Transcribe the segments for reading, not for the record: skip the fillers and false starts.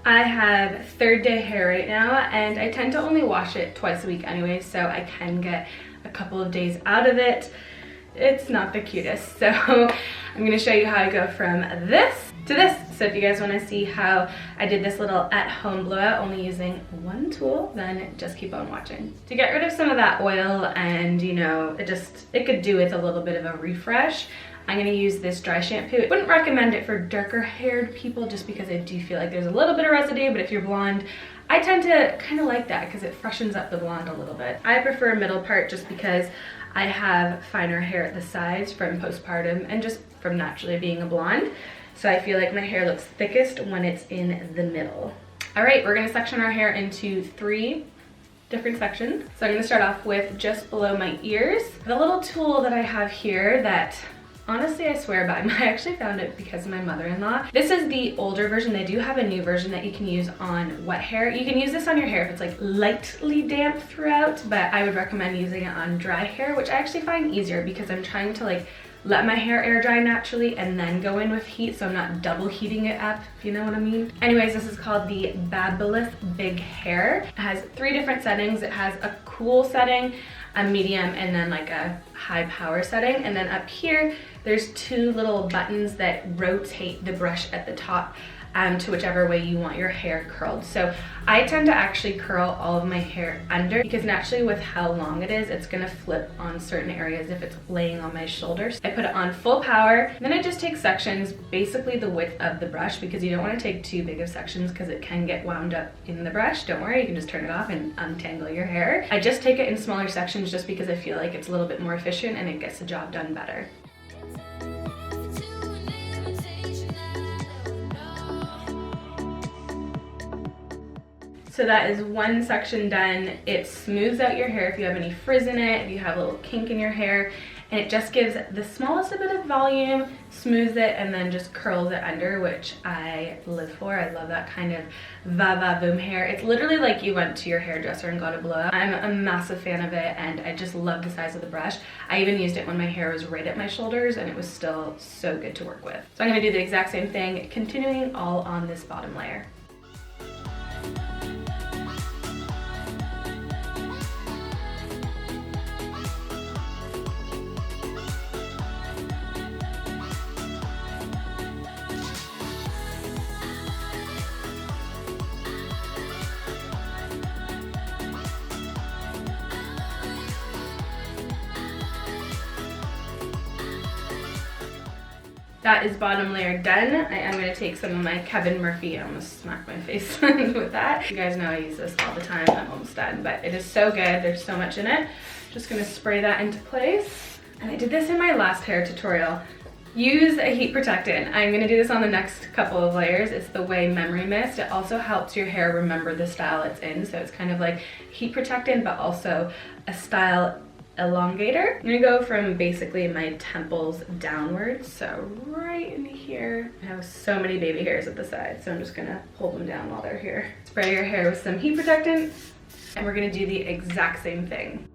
I have third day hair right now, and I tend to only wash it twice a week anyway, so I can get a couple of days out of it. It's not the cutest, so I'm gonna show you how I go from this to this. So if you guys wanna see how I did this little at-home blowout only using one tool, then just keep on watching. To get rid of some of that oil and, you know, it could do with a little bit of a refresh, I'm gonna use this dry shampoo. I wouldn't recommend it for darker haired people just because I do feel like there's a little bit of residue, but if you're blonde, I tend to kind of like that because it freshens up the blonde a little bit. I prefer a middle part just because I have finer hair at the sides from postpartum and just from naturally being a blonde. So I feel like my hair looks thickest when it's in the middle. All right, we're gonna section our hair into 3 different sections. So I'm gonna start off with just below my ears. The little tool that I have here that honestly I swear by, I actually found it because of my mother-in-law. This is the older version. They do have a new version that you can use on wet hair. You can use this on your hair if it's like lightly damp throughout, but I would recommend using it on dry hair, which I actually find easier because I'm trying to like let my hair air dry naturally and then go in with heat, so I'm not double heating it up, if you know what I mean. Anyways, this is called the BabYliss Big Hair. It has 3 different settings. It has a cool setting, a medium, and then like a high power setting. And then up here, there's 2 little buttons that rotate the brush at the top to whichever way you want your hair curled. So I tend to actually curl all of my hair under because naturally with how long it is, it's gonna flip on certain areas if it's laying on my shoulders. I put it on full power, then I just take sections, basically the width of the brush, because you don't wanna take too big of sections because it can get wound up in the brush. Don't worry, you can just turn it off and untangle your hair. I just take it in smaller sections just because I feel like it's a little bit more efficient and it gets the job done better. So that is one section done. It smooths out your hair if you have any frizz in it, if you have a little kink in your hair, and it just gives the smallest bit of volume, smooths it, and then just curls it under, which I live for. I love that kind of va-va-boom hair. It's literally like you went to your hairdresser and got a blowout. I'm a massive fan of it, and I just love the size of the brush. I even used it when my hair was right at my shoulders, and it was still so good to work with. So I'm gonna do the exact same thing, continuing all on this bottom layer. That is bottom layer done. I am gonna take some of my Kevin Murphy, I almost smacked my face with that. You guys know I use this all the time. I'm almost done, but it is so good. There's so much in it. Just gonna spray that into place. And I did this in my last hair tutorial. Use a heat protectant. I'm gonna do this on the next couple of layers. It's the OUAI Memory Mist. It also helps your hair remember the style it's in. So it's kind of like heat protectant, but also a style elongator. I'm gonna go from basically my temples downwards, so right in here. I have so many baby hairs at the side, so I'm just gonna pull them down while they're here. Spray your hair with some heat protectant, and we're gonna do the exact same thing.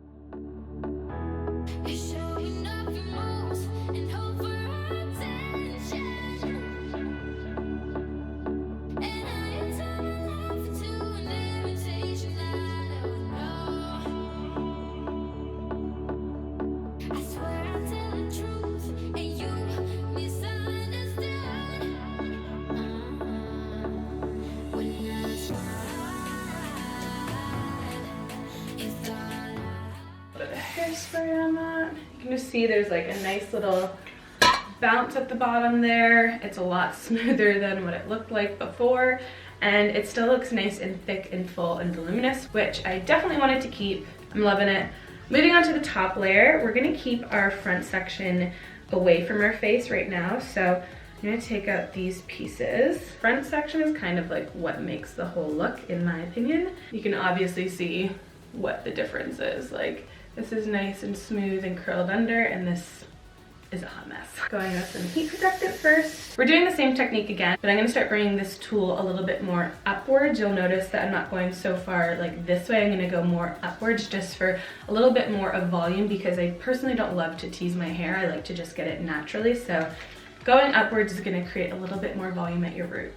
Hairspray on that. You can just see there's like a nice little bounce at the bottom there. It's a lot smoother than what it looked like before, and it still looks nice and thick and full and voluminous, which I definitely wanted to keep. I'm loving it. Moving on to the top layer, we're gonna keep our front section away from our face right now, so I'm gonna take out these pieces. Front section is kind of like what makes the whole look, in my opinion. You can obviously see what the difference is. Like, this is nice and smooth and curled under, and this is a hot mess. Going with some heat protectant first. We're doing the same technique again, but I'm gonna start bringing this tool a little bit more upwards. You'll notice that I'm not going so far like this way. I'm gonna go more upwards just for a little bit more of volume, because I personally don't love to tease my hair. I like to just get it naturally. So going upwards is gonna create a little bit more volume at your root.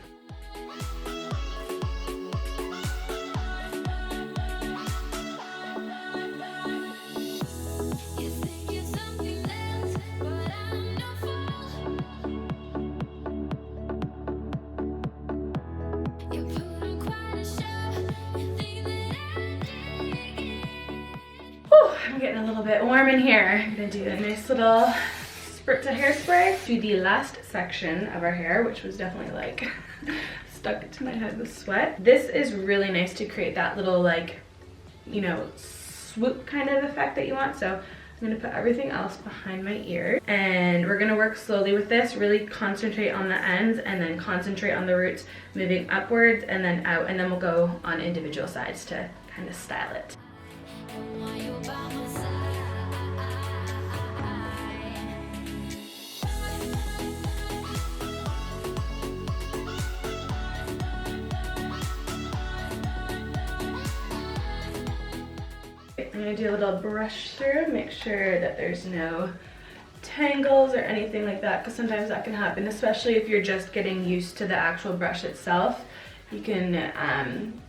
I'm getting a little bit warm in here. I'm gonna do a nice little spritz of hairspray to the last section of our hair, which was definitely like stuck to my head with sweat. This is really nice to create that little like, you know, swoop kind of effect that you want. So I'm gonna put everything else behind my ear, and we're gonna work slowly with this, really concentrate on the ends and then concentrate on the roots, moving upwards and then out, and then we'll go on individual sides to kind of style it. I'm gonna do a little brush through, make sure that there's no tangles or anything like that, because sometimes that can happen, especially if you're just getting used to the actual brush itself. You can,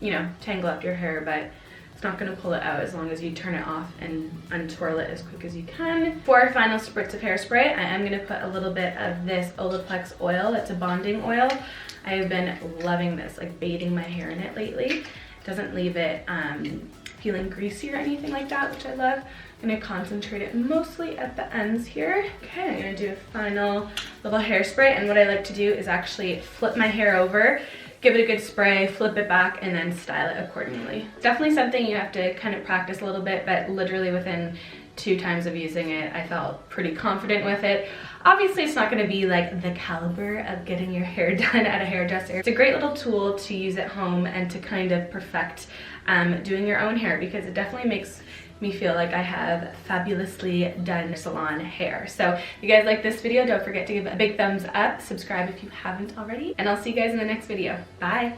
you know, tangle up your hair, but it's not gonna pull it out as long as you turn it off and untwirl it as quick as you can. For our final spritz of hairspray, I am gonna put a little bit of this Olaplex oil. It's a bonding oil. I have been loving this, like bathing my hair in it lately. It doesn't leave it feeling greasy or anything like that, which I love. I'm gonna concentrate it mostly at the ends here. Okay, I'm gonna do a final little hairspray, and what I like to do is actually flip my hair over, give it a good spray, flip it back, and then style it accordingly. Definitely something you have to kind of practice a little bit, but literally within 2 times of using it, I felt pretty confident with it. Obviously, it's not gonna be like the caliber of getting your hair done at a hairdresser. It's a great little tool to use at home and to kind of perfect doing your own hair, because it definitely makes me feel like I have fabulously done salon hair. So if you guys like this video, don't forget to give it a big thumbs up, subscribe if you haven't already, and I'll see you guys in the next video. Bye.